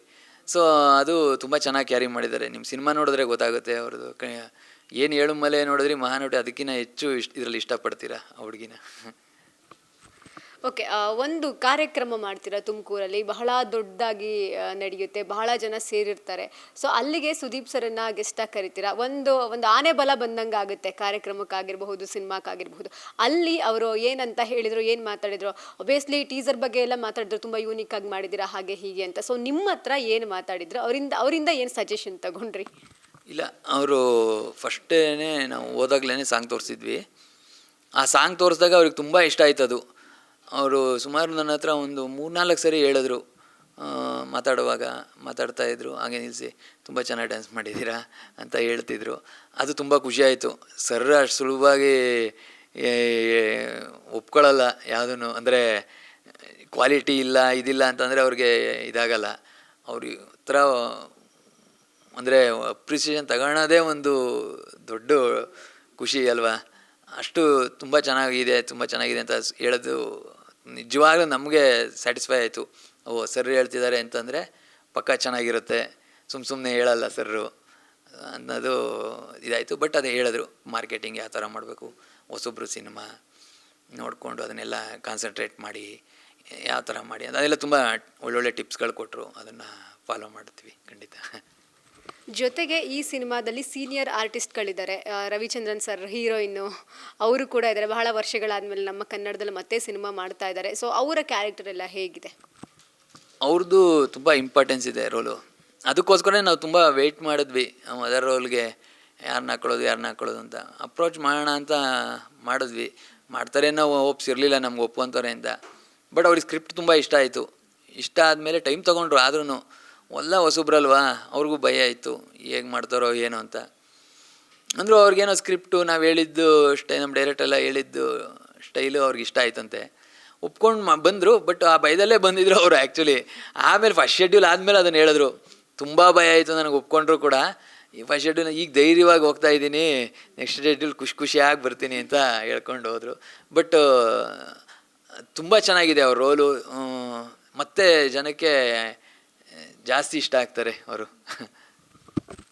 [SPEAKER 2] ಸೊ ಅದು ತುಂಬ ಚೆನ್ನಾಗಿ ಕ್ಯಾರಿ ಮಾಡಿದ್ದಾರೆ. ನಿಮ್ಮ ಸಿನಿಮಾ ನೋಡಿದ್ರೆ ಗೊತ್ತಾಗುತ್ತೆ ಅವ್ರದ್ದು. ಏನು ಏಳುಮಲೆ ನೋಡಿದ್ರಿ ಮಹಾನಟಿ ಅದಕ್ಕಿಂತ ಹೆಚ್ಚು ಇದರಲ್ಲಿ ಇಷ್ಟಪಡ್ತೀರಾ ಆ ಹುಡುಗಿನ.
[SPEAKER 1] ಓಕೆ, ಒಂದು ಕಾರ್ಯಕ್ರಮ ಮಾಡ್ತೀರಾ ತುಮಕೂರಲ್ಲಿ, ಬಹಳ ದೊಡ್ಡದಾಗಿ ನಡೆಯುತ್ತೆ, ಬಹಳ ಜನ ಸೇರಿರ್ತಾರೆ. ಸೊ ಅಲ್ಲಿಗೆ ಸುದೀಪ್ ಸರನ್ನ ಗೆಸ್ಟಾಗಿ ಕರಿತೀರಾ. ಒಂದು ಆನೆ ಬಲ ಬಂದಂಗೆ ಆಗುತ್ತೆ ಕಾರ್ಯಕ್ರಮಕ್ಕಾಗಿರಬಹುದು, ಸಿನಿಮಾಕ್ಕಾಗಿರ್ಬಹುದು. ಅಲ್ಲಿ ಅವರು ಏನಂತ ಹೇಳಿದರು, ಏನು ಮಾತಾಡಿದ್ರು? ಒಬ್ವಿಯಸ್ಲಿ ಟೀಸರ್ ಬಗ್ಗೆ ಎಲ್ಲ ಮಾತಾಡಿದ್ರು, ತುಂಬ ಯೂನಿಕ್ಕಾಗಿ ಮಾಡಿದ್ದೀರಾ ಹಾಗೆ ಹೀಗೆ ಅಂತ. ಸೊ ನಿಮ್ಮ ಹತ್ರ ಏನು ಮಾತಾಡಿದ್ರು? ಅವರಿಂದ ಏನು ಸಜೆಷನ್ ತಗೊಂಡ್ರಿ?
[SPEAKER 2] ಇಲ್ಲ, ಅವರು ಫಸ್ಟೇ ನಾವು ಹೋದಾಗ್ಲೇ ಸಾಂಗ್ ತೋರಿಸಿದ್ವಿ. ಆ ಸಾಂಗ್ ತೋರಿಸಿದಾಗ ಅವ್ರಿಗೆ ತುಂಬ ಇಷ್ಟ ಆಯ್ತು ಅದು. ಅವರು ಸುಮಾರು ನನ್ನ ಹತ್ರ ಒಂದು 3-4 ಸರಿ ಹೇಳಿದ್ರು, ಮಾತಾಡ್ತಾಯಿದ್ರು, ಹಾಗೆ ನಿಲ್ಲಿಸಿ ತುಂಬ ಚೆನ್ನಾಗಿ ಡ್ಯಾನ್ಸ್ ಮಾಡಿದ್ದೀರಾ ಅಂತ ಹೇಳ್ತಿದ್ರು. ಅದು ತುಂಬ ಖುಷಿಯಾಯಿತು. ಸರ್ ಅಷ್ಟು ಸುಲಭವಾಗಿ ಒಪ್ಕೊಳ್ಳಲ್ಲ ಯಾವುದೂ. ಅಂದರೆ ಕ್ವಾಲಿಟಿ ಇಲ್ಲ ಇದಿಲ್ಲ ಅಂತಂದರೆ ಅವ್ರಿಗೆ ಇದಾಗಲ್ಲ. ಅವ್ರ ಹತ್ರ ಅಂದರೆ ಅಪ್ರಿಸಿಯೇಷನ್ ತಗೊಳ್ಳೋದೇ ಒಂದು ದೊಡ್ಡ ಖುಷಿ ಅಲ್ವಾ. ಅಷ್ಟು ತುಂಬ ಚೆನ್ನಾಗಿದೆ ಅಂತ ಹೇಳೋದು ನಿಜವಾಗ್ಲೂ ನಮಗೆ ಸ್ಯಾಟಿಸ್ಫೈ ಆಯಿತು. ಸರ್ ಹೇಳ್ತಿದ್ದಾರೆ ಅಂತಂದರೆ ಪಕ್ಕ ಚೆನ್ನಾಗಿರುತ್ತೆ, ಸುಮ್ಮನೆ ಹೇಳಲ್ಲ ಸರ್ರು ಅನ್ನೋದು ಇದಾಯಿತು. ಬಟ್ ಅದೇ ಹೇಳಿದ್ರು, ಮಾರ್ಕೆಟಿಂಗ್ ಯಾವ ಥರ ಮಾಡಬೇಕು, ಹೊಸೊಬ್ರು ಸಿನಿಮಾ ನೋಡಿಕೊಂಡು ಅದನ್ನೆಲ್ಲ ಕಾನ್ಸಂಟ್ರೇಟ್ ಮಾಡಿ ಯಾವ ಥರ ಮಾಡಿ ಅದೆಲ್ಲ ತುಂಬ ಒಳ್ಳೊಳ್ಳೆ ಟಿಪ್ಸ್ಗಳು ಕೊಟ್ಟರು. ಅದನ್ನು ಫಾಲೋ ಮಾಡ್ತೀವಿ ಖಂಡಿತ.
[SPEAKER 1] ಜೊತೆಗೆ ಈ ಸಿನಿಮಾದಲ್ಲಿ ಸೀನಿಯರ್ ಆರ್ಟಿಸ್ಟ್ಗಳಿದ್ದಾರೆ. ರವಿಚಂದ್ರನ್ ಸರ್ ಹೀರೋಯಿನ್ನು, ಅವರು ಕೂಡ ಇದ್ದಾರೆ. ಬಹಳ ವರ್ಷಗಳಾದಮೇಲೆ ನಮ್ಮ ಕನ್ನಡದಲ್ಲಿ ಮತ್ತೆ ಸಿನಿಮಾ ಮಾಡ್ತಾ ಇದ್ದಾರೆ. ಸೊ ಅವರ ಕ್ಯಾರೆಕ್ಟರ್ ಎಲ್ಲ ಹೇಗಿದೆ?
[SPEAKER 2] ಅವ್ರದ್ದು ತುಂಬ ಇಂಪಾರ್ಟೆನ್ಸ್ ಇದೆ ರೋಲು. ಅದಕ್ಕೋಸ್ಕರ ನಾವು ತುಂಬ ವೆಯ್ಟ್ ಮಾಡಿದ್ವಿ ಅದರ್ ರೋಲ್ಗೆ, ಯಾರನ್ನ ಹಾಕೊಳ್ಳೋದು ಅಂತ. ಅಪ್ರೋಚ್ ಮಾಡೋಣ ಅಂತ ಮಾಡಿದ್ವಿ. ಮಾಡ್ತಾರೆ ನಾವು ಹೋಪ್ಸ್ ಇರಲಿಲ್ಲ ನಮ್ಗೆ ಒಪ್ಕೊಂತಾರೆ ಅಂತ. ಬಟ್ ಅವ್ರಿಗೆ ಸ್ಕ್ರಿಪ್ಟ್ ತುಂಬ ಇಷ್ಟ ಆಯಿತು. ಇಷ್ಟ ಆದಮೇಲೆ ಟೈಮ್ ತೊಗೊಂಡ್ರು. ಆದ್ರೂ ಹೊಸಬ್ರಲ್ವಾ, ಅವ್ರಿಗೂ ಭಯ ಆಯಿತು ಹೇಗೆ ಮಾಡ್ತಾರೋ ಏನೋ ಅಂತ. ಅಂದರೂ ಅವ್ರಿಗೇನೋ ಸ್ಕ್ರಿಪ್ಟು ನಾವು ಹೇಳಿದ್ದು ನಮ್ಮ ಡೈರೆಕ್ಟೆಲ್ಲ ಹೇಳಿದ್ದು ಸ್ಟೈಲು ಅವ್ರಿಗೆ ಇಷ್ಟ ಆಯ್ತಂತೆ. ಒಪ್ಕೊಂಡು ಬಂದರು. ಬಟ್ ಆ ಭಯದಲ್ಲೇ ಬಂದಿದ್ರು ಅವರು ಆ್ಯಕ್ಚುಲಿ. ಆಮೇಲೆ ಫಸ್ಟ್ ಶೆಡ್ಯೂಲ್ ಆದಮೇಲೆ ಅದನ್ನು ಹೇಳಿದ್ರು, ತುಂಬ ಭಯ ಆಯಿತು ನನಗೆ ಒಪ್ಕೊಂಡ್ರು ಕೂಡ. ಈ ಫಸ್ಟ್ ಶೆಡ್ಯೂಲ್ ಈಗ ಧೈರ್ಯವಾಗಿ ಹೋಗ್ತಾ ಇದ್ದೀನಿ, ನೆಕ್ಸ್ಟ್ ಶೆಡ್ಯೂಲ್ ಖುಷಿಯಾಗಿ ಬರ್ತೀನಿ ಅಂತ ಹೇಳ್ಕೊಂಡು ಹೋದರು. ಬಟ್ ತುಂಬ ಚೆನ್ನಾಗಿದೆ ಅವ್ರ ರೋಲು. ಮತ್ತು ಜನಕ್ಕೆ ಜಾಸ್ತಿ ಇಷ್ಟ ಆಗ್ತಾರೆ ಅವರು.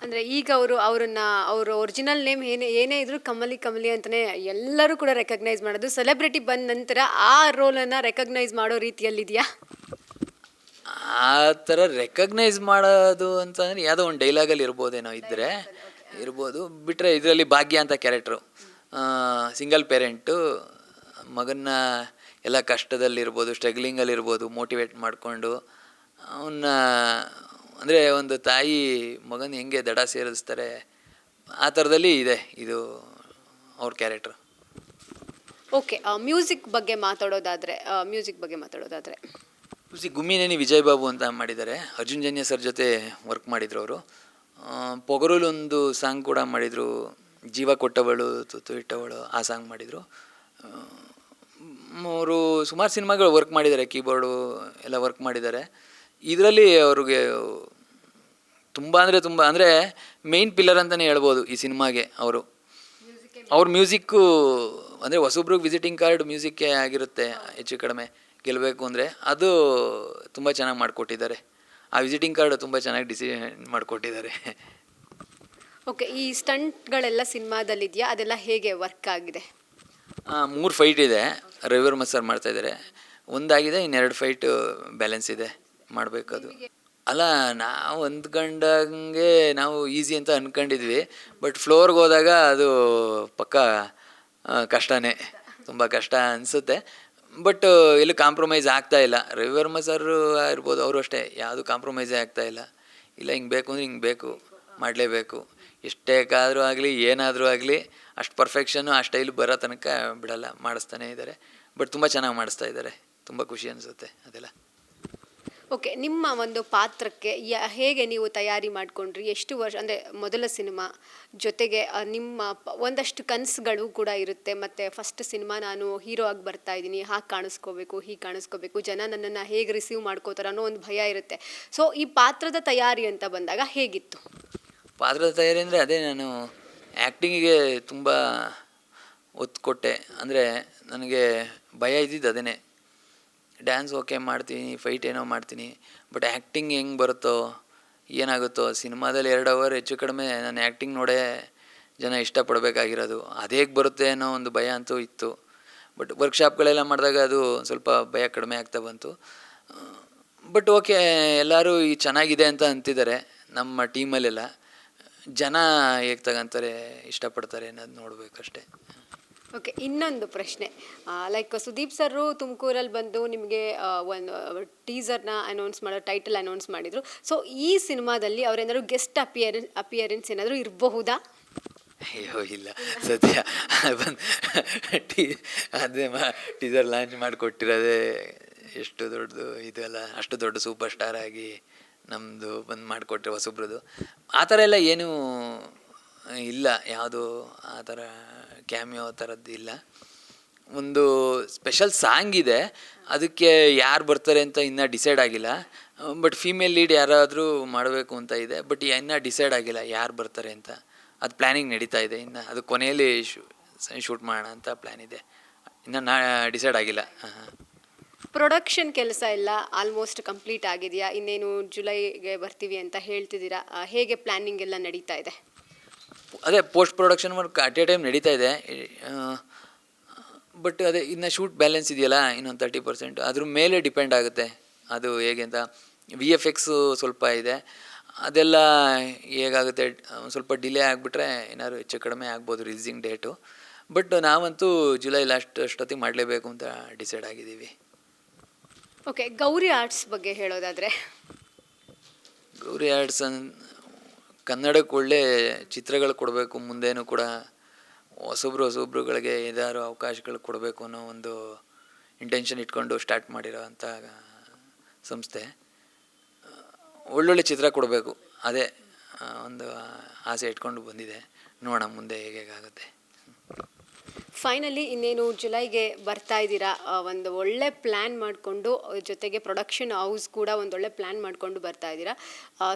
[SPEAKER 1] ಅಂದರೆ ಈಗ ಅವ್ರ ಒರಿಜಿನಲ್ ನೇಮ್ ಏನೇ ಇದ್ರೂ ಕಮಲಿ ಅಂತಲೇ ಎಲ್ಲರೂ ಕೂಡ ರೆಕಗ್ನೈಸ್ ಮಾಡೋದು. ಸೆಲೆಬ್ರಿಟಿ ಬಂದ ನಂತರ ಆ ರೋಲನ್ನು ರೆಕಗ್ನೈಸ್ ಮಾಡೋ ರೀತಿಯಲ್ಲಿದೆಯಾ?
[SPEAKER 2] ಆ ಥರ ರೆಕಗ್ನೈಸ್ ಮಾಡೋದು ಅಂತಂದರೆ ಯಾವುದೋ ಒಂದು ಡೈಲಾಗಲ್ಲಿ ಇರ್ಬೋದೇನೋ ಇರ್ಬೋದು. ಬಿಟ್ಟರೆ ಇದರಲ್ಲಿ ಭಾಗ್ಯ ಅಂತ ಕ್ಯಾರೆಕ್ಟ್ರು, ಸಿಂಗಲ್ ಪೇರೆಂಟು, ಮಗನ್ನ ಎಲ್ಲ ಕಷ್ಟದಲ್ಲಿರ್ಬೋದು, ಸ್ಟ್ರಗ್ಲಿಂಗಲ್ಲಿರ್ಬೋದು, ಮೋಟಿವೇಟ್ ಮಾಡಿಕೊಂಡು ಅವನ್ನ, ಅಂದರೆ ಒಂದು ತಾಯಿ ಮಗನ ಹೆಂಗೆ ದಡ ಸೇರಿಸ್ತಾರೆ ಆ ಥರದಲ್ಲಿ ಇದೆ ಇದು ಅವ್ರ ಕ್ಯಾರೆಕ್ಟ್ರು.
[SPEAKER 1] ಓಕೆ, ಮ್ಯೂಸಿಕ್ ಬಗ್ಗೆ ಮಾತಾಡೋದಾದರೆ
[SPEAKER 2] ಗುಮ್ಮಿನೇನಿ ವಿಜಯ್ ಬಾಬು ಅಂತ ಮಾಡಿದ್ದಾರೆ. ಅರ್ಜುನ್ ಜನ್ಯ ಸರ್ ಜೊತೆ ವರ್ಕ್ ಮಾಡಿದರು ಅವರು. ಪೊಗರೂಲೊಂದು ಸಾಂಗ್ ಕೂಡ ಮಾಡಿದರು, ಜೀವ ಕೊಟ್ಟವಳು ತುತ್ತು ಇಟ್ಟವಳು, ಆ ಸಾಂಗ್ ಮಾಡಿದರು. ಅವರು ಸುಮಾರು ಸಿನಿಮಾಗಳು ವರ್ಕ್ ಮಾಡಿದ್ದಾರೆ, ಕೀಬೋರ್ಡು ಎಲ್ಲ ವರ್ಕ್ ಮಾಡಿದ್ದಾರೆ. ಇದರಲ್ಲಿ ಅವ್ರಿಗೆ ತುಂಬ ಅಂದರೆ ಮೇಯ್ನ್ ಪಿಲ್ಲರ್ ಅಂತಲೇ ಹೇಳ್ಬೋದು ಈ ಸಿನಿಮಾಗೆ. ಅವ್ರ ಮ್ಯೂಸಿಕ್ಕು ಅಂದರೆ ಹೊಸೊಬ್ರಿಗೆ ವಿಸಿಟಿಂಗ್ ಕಾರ್ಡ್ ಮ್ಯೂಸಿಕ್ಕೇ ಆಗಿರುತ್ತೆ ಹೆಚ್ಚು ಕಡಿಮೆ ಗೆಲ್ಲಬೇಕು ಅಂದರೆ. ಅದು ತುಂಬ ಚೆನ್ನಾಗಿ ಮಾಡಿಕೊಟ್ಟಿದ್ದಾರೆ. ಆ ವಿಸಿಟಿಂಗ್ ಕಾರ್ಡ್ ತುಂಬ ಚೆನ್ನಾಗಿ ಡಿಸೈನ್ ಮಾಡಿಕೊಟ್ಟಿದ್ದಾರೆ.
[SPEAKER 1] ಓಕೆ, ಈ ಸ್ಟಂಟ್ಗಳೆಲ್ಲ ಸಿನಿಮಾದಲ್ಲಿದೆಯಾ? ಅದೆಲ್ಲ ಹೇಗೆ ವರ್ಕ್ ಆಗಿದೆ?
[SPEAKER 2] 3 ಫೈಟ್ ಇದೆ, ರವಿವರ್ಮ ಸರ್ ಮಾಡ್ತಾಯಿದ್ದಾರೆ. ಒಂದಾಗಿದೆ, ಇನ್ನೆರಡು ಫೈಟ್ ಬ್ಯಾಲೆನ್ಸ್ ಇದೆ ಮಾಡಬೇಕದು. ಅಲ್ಲ, ನಾವು ಅಂದ್ಕೊಂಡಂಗೆ ನಾವು ಈಸಿ ಅಂತ ಅಂದ್ಕೊಂಡಿದ್ವಿ. ಬಟ್ ಫ್ಲೋರ್ಗೆ ಹೋದಾಗ ಅದು ಪಕ್ಕ ಕಷ್ಟನೇ, ತುಂಬ ಕಷ್ಟ ಅನಿಸುತ್ತೆ. ಬಟ್ ಎಲ್ಲೂ ಕಾಂಪ್ರಮೈಸ್ ಆಗ್ತಾಯಿಲ್ಲ. ರವಿವರ್ಮ ಸರ್ ಇರ್ಬೋದು, ಅವರು ಅಷ್ಟೇ, ಯಾವುದು ಕಾಂಪ್ರಮೈಸೇ ಆಗ್ತಾಯಿಲ್ಲ. ಇಲ್ಲ ಹಿಂಗೆ ಬೇಕು ಅಂದರೆ ಹಿಂಗೆ ಬೇಕು, ಮಾಡಲೇಬೇಕು. ಎಷ್ಟೇ ಕಾದರೂ ಆಗಲಿ ಏನಾದರೂ ಆಗಲಿ ಅಷ್ಟು ಪರ್ಫೆಕ್ಷನ್ನು ಆ ಸ್ಟೈಲು ಬರೋ ತನಕ ಬಿಡಲ್ಲ, ಮಾಡಿಸ್ತಾನೇ ಇದ್ದಾರೆ. ಬಟ್ ತುಂಬ ಚೆನ್ನಾಗಿ ಮಾಡಿಸ್ತಾ ಇದ್ದಾರೆ, ತುಂಬ ಖುಷಿ ಅನಿಸುತ್ತೆ ಅದೆಲ್ಲ.
[SPEAKER 1] ಓಕೆ, ನಿಮ್ಮ ಒಂದು ಪಾತ್ರಕ್ಕೆ ಹೇಗೆ ನೀವು ತಯಾರಿ ಮಾಡಿಕೊಂಡ್ರಿ? ಎಷ್ಟು ವರ್ಷ ಅಂದರೆ ಮೊದಲ ಸಿನಿಮಾ ಜೊತೆಗೆ ನಿಮ್ಮ ಒಂದಷ್ಟು ಕನಸುಗಳು ಕೂಡ ಇರುತ್ತೆ. ಮತ್ತು ಫಸ್ಟ್ ಸಿನಿಮಾ ನಾನು ಹೀರೋ ಆಗಿ ಬರ್ತಾ ಇದ್ದೀನಿ, ಹಾಗೆ ಕಾಣಿಸ್ಕೋಬೇಕು, ಹೀಗೆ ಕಾಣಿಸ್ಕೋಬೇಕು, ಜನ ನನ್ನನ್ನು ಹೇಗೆ ರಿಸೀವ್ ಮಾಡ್ಕೋತಾರೆ ಅನ್ನೋ ಒಂದು ಭಯ ಇರುತ್ತೆ. ಸೊ ಈ ಪಾತ್ರದ ತಯಾರಿ ಅಂತ ಬಂದಾಗ ಹೇಗಿತ್ತು?
[SPEAKER 2] ಪಾತ್ರದ ತಯಾರಿ ಅಂದರೆ ಅದೇ, ನಾನು ಆ್ಯಕ್ಟಿಂಗಿಗೆ ತುಂಬ ಒತ್ತು ಕೊಟ್ಟೆ. ಅಂದರೆ ನನಗೆ ಭಯ ಇದ್ದಿದ್ದು ಅದೇ. ಡ್ಯಾನ್ಸ್ ಓಕೆ ಮಾಡ್ತೀನಿ, ಫೈಟ್ ಏನೋ ಮಾಡ್ತೀನಿ, ಬಟ್ ಆ್ಯಕ್ಟಿಂಗ್ ಹೆಂಗೆ ಬರುತ್ತೋ ಏನಾಗುತ್ತೋ. ಸಿನಿಮಾದಲ್ಲಿ 2 ಅವರ್ ಹೆಚ್ಚು ಕಡಿಮೆ ನಾನು ಆ್ಯಕ್ಟಿಂಗ್ ನೋಡೇ ಜನ ಇಷ್ಟಪಡಬೇಕಾಗಿರೋದು. ಅದು ಹೇಗೆ ಬರುತ್ತೆ ಅನ್ನೋ ಒಂದು ಭಯ ಅಂತೂ ಇತ್ತು. ಬಟ್ ವರ್ಕ್ಶಾಪ್ಗಳೆಲ್ಲ ಮಾಡಿದಾಗ ಅದು ಸ್ವಲ್ಪ ಭಯ ಕಡಿಮೆ ಆಗ್ತಾ ಬಂತು. ಬಟ್ ಓಕೆ, ಎಲ್ಲರೂ ಈ ಚೆನ್ನಾಗಿದೆ ಅಂತ ಅಂತಿದ್ದಾರೆ ನಮ್ಮ ಟೀಮಲ್ಲೆಲ್ಲ. ಜನ ಹೇಗೆ ತಗೊಂತಾರೆ, ಇಷ್ಟಪಡ್ತಾರೆ ಅನ್ನೋದು ನೋಡಬೇಕಷ್ಟೆ.
[SPEAKER 1] ಓಕೆ, ಇನ್ನೊಂದು ಪ್ರಶ್ನೆ. ಲೈಕ್ ಸುದೀಪ್ ಸರ್ ತುಮಕೂರಲ್ಲಿ ಬಂದು ನಿಮಗೆ ಒಂದು ಟೀಸರ್ನ ಅನೌನ್ಸ್ ಮಾಡೋ ಟೈಟಲ್ ಅನೌನ್ಸ್ ಮಾಡಿದರು. ಸೊ ಈ ಸಿನಿಮಾದಲ್ಲಿ ಅವರೇನಾದ್ರು ಗೆಸ್ಟ್ ಅಪಿಯರೆನ್ಸ್ ಏನಾದರೂ ಇರಬಹುದಾ?
[SPEAKER 2] ಅಯ್ಯೋ ಇಲ್ಲ, ಸದ್ಯ ಬಂದು ಅದೇ ಟೀಸರ್ ಲಾಂಚ್ ಮಾಡಿಕೊಟ್ಟಿರೋದೇ ಎಷ್ಟು ದೊಡ್ಡದು ಇದೆಲ್ಲ. ಅಷ್ಟು ದೊಡ್ಡ ಸೂಪರ್ ಸ್ಟಾರ್ ಆಗಿ ನಮ್ಮದು ಬಂದು ಮಾಡಿಕೊಟ್ರೆ ಹೊಸಬ್ರದ್ದು ಆ ಥರ ಎಲ್ಲ ಏನೂ ಇಲ್ಲ. ಯಾವುದು ಆ ಥರ ಕ್ಯಾಮಿಯೋ ಥರದ್ದು ಇಲ್ಲ. ಒಂದು ಸ್ಪೆಷಲ್ ಸಾಂಗ್ ಇದೆ, ಅದಕ್ಕೆ ಯಾರು ಬರ್ತಾರೆ ಅಂತ ಇನ್ನೂ ಡಿಸೈಡ್ ಆಗಿಲ್ಲ. ಬಟ್ ಫೀಮೇಲ್ ಲೀಡ್ ಯಾರಾದರೂ ಮಾಡಬೇಕು ಅಂತ ಇದೆ, ಬಟ್ ಇನ್ನೂ ಡಿಸೈಡ್ ಆಗಿಲ್ಲ ಯಾರು ಬರ್ತಾರೆ ಅಂತ. ಅದು ಪ್ಲ್ಯಾನಿಂಗ್ ನಡೀತಾ ಇದೆ. ಇನ್ನು ಅದು ಕೊನೆಯಲ್ಲಿ ಶೂಟ್ ಮಾಡೋಣ ಅಂತ ಪ್ಲ್ಯಾನ್ ಇದೆ. ಇನ್ನು ಡಿಸೈಡ್ ಆಗಿಲ್ಲ.
[SPEAKER 1] ಪ್ರೊಡಕ್ಷನ್ ಕೆಲಸ ಎಲ್ಲ ಆಲ್ಮೋಸ್ಟ್ ಕಂಪ್ಲೀಟ್ ಆಗಿದೆಯಾ? ಇನ್ನೇನು ಜುಲೈಗೆ ಬರ್ತೀವಿ ಅಂತ ಹೇಳ್ತಿದ್ದೀರಾ. ಹೇಗೆ ಪ್ಲ್ಯಾನಿಂಗ್ ಎಲ್ಲ ನಡೀತಾ ಇದೆ?
[SPEAKER 2] ಅದೇ post production work at A time ನಡೀತಾ ಇದೆ. ಬಟ್ ಅದೇ ಇನ್ನು ಶೂಟ್ ಬ್ಯಾಲೆನ್ಸ್ ಇದೆಯಲ್ಲ, ಇನ್ನೊಂದು 30%, ಅದ್ರ ಮೇಲೆ ಡಿಪೆಂಡ್ ಆಗುತ್ತೆ ಅದು ಹೇಗೆ ಅಂತ. VFX ಸ್ವಲ್ಪ ಇದೆ, ಅದೆಲ್ಲ ಹೇಗಾಗುತ್ತೆ. ಸ್ವಲ್ಪ ಡಿಲೇ ಆಗಿಬಿಟ್ರೆ ಏನಾದ್ರು ಹೆಚ್ಚು ಕಡಿಮೆ ಆಗ್ಬೋದು ರಿಲೀಸಿಂಗ್ ಡೇಟು. ಬಟ್ ನಾವಂತೂ ಜುಲೈ ಲಾಸ್ಟ್ ಅಷ್ಟೊತ್ತಿಗೆ ಮಾಡಲೇಬೇಕು ಅಂತ ಡಿಸೈಡ್ ಆಗಿದ್ದೀವಿ.
[SPEAKER 1] ಓಕೆ, ಗೌರಿ ಆರ್ಟ್ಸ್ ಬಗ್ಗೆ ಹೇಳೋದಾದರೆ?
[SPEAKER 2] ಗೌರಿ ಆರ್ಟ್ಸ್ ಕನ್ನಡಕ್ಕೆ ಒಳ್ಳೆ ಚಿತ್ರಗಳು ಕೊಡಬೇಕು, ಮುಂದೇನು ಕೂಡ ಹೊಸಬ್ರುಗಳಿಗೆ ಏನಾದ್ರು ಅವಕಾಶಗಳು ಕೊಡಬೇಕು ಅನ್ನೋ ಒಂದು ಇಂಟೆನ್ಷನ್ ಇಟ್ಕೊಂಡು ಸ್ಟಾರ್ಟ್ ಮಾಡಿರೋ ಅಂಥ ಸಂಸ್ಥೆ. ಒಳ್ಳೊಳ್ಳೆ ಚಿತ್ರ ಕೊಡಬೇಕು, ಅದೇ ಒಂದು ಆಸೆ ಇಟ್ಕೊಂಡು ಬಂದಿದೆ. ನೋಡೋಣ ಮುಂದೆ ಹೇಗಾಗುತ್ತೆ.
[SPEAKER 1] ಫೈನಲಿ ಇನ್ನೇನು ಜುಲೈಗೆ ಬರ್ತಾ ಇದ್ದೀರಾ, ಒಂದು ಒಳ್ಳೆ ಪ್ಲ್ಯಾನ್ ಮಾಡಿಕೊಂಡು, ಜೊತೆಗೆ ಪ್ರೊಡಕ್ಷನ್ ಹೌಸ್ ಕೂಡ ಒಂದೊಳ್ಳೆ ಪ್ಲ್ಯಾನ್ ಮಾಡಿಕೊಂಡು ಬರ್ತಾ ಇದ್ದೀರಾ.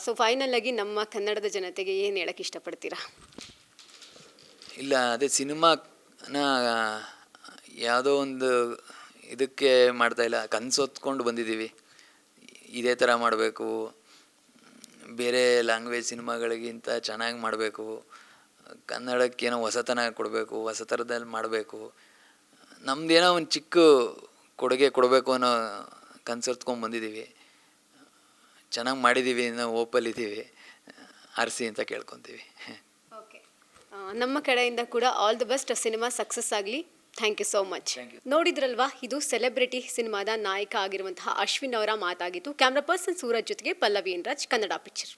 [SPEAKER 1] ಸೊ ಫೈನಲಾಗಿ ನಮ್ಮ ಕನ್ನಡದ ಜನತೆಗೆ ಏನು ಹೇಳೋಕ್ಕೆ ಇಷ್ಟಪಡ್ತೀರಾ?
[SPEAKER 2] ಇಲ್ಲ, ಅದೇ ಸಿನಿಮಾನ ಯಾವುದೋ ಒಂದು ಇದಕ್ಕೆ ಮಾಡ್ತಾಯಿಲ್ಲ, ಕನಸು ಹೊತ್ಕೊಂಡು ಬಂದಿದ್ದೀವಿ. ಇದೇ ಥರ ಮಾಡಬೇಕು, ಬೇರೆ ಲ್ಯಾಂಗ್ವೇಜ್ ಸಿನಿಮಾಗಳಿಗಿಂತ ಚೆನ್ನಾಗಿ ಮಾಡಬೇಕು, ಕನ್ನಡಕ್ಕೇನೋ ಹೊಸತನ ಕೊಡಬೇಕು, ಹೊಸ ಥರದಲ್ಲಿ ಮಾಡಬೇಕು, ನಮ್ಮದೇನೋ ಒಂದು ಚಿಕ್ಕ ಕೊಡುಗೆ ಕೊಡಬೇಕು ಅನ್ನೋ ಕನಸು ಹೊತ್ಕೊಂಡು ಬಂದಿದ್ದೀವಿ. ಚೆನ್ನಾಗಿ ಮಾಡಿದ್ದೀವಿ, ನಾವು ಹೋಪಲ್ಲಿದ್ದೀವಿ. ಆರಿಸಿ ಅಂತ ಕೇಳ್ಕೊತೀವಿ.
[SPEAKER 1] ಓಕೆ, ನಮ್ಮ ಕಡೆಯಿಂದ ಕೂಡ all the best. Cinema success ಆಗಲಿ. Thank you so much. ನೋಡಿದ್ರಲ್ವಾ, ಇದು ಸೆಲೆಬ್ರಿಟಿ ಸಿನಿಮಾದ ನಾಯಕ ಆಗಿರುವಂತಹ ಅಶ್ವಿನ್ ಅವರ ಮಾತಾಗಿತ್ತು. ಕ್ಯಾಮ್ರಾ ಪರ್ಸನ್ ಸೂರಜ್ ಜೊತೆಗೆ ಪಲ್ಲವಿ ಎನ್ ರಾಜ್, ಕನ್ನಡ ಪಿಕ್ಚರ್.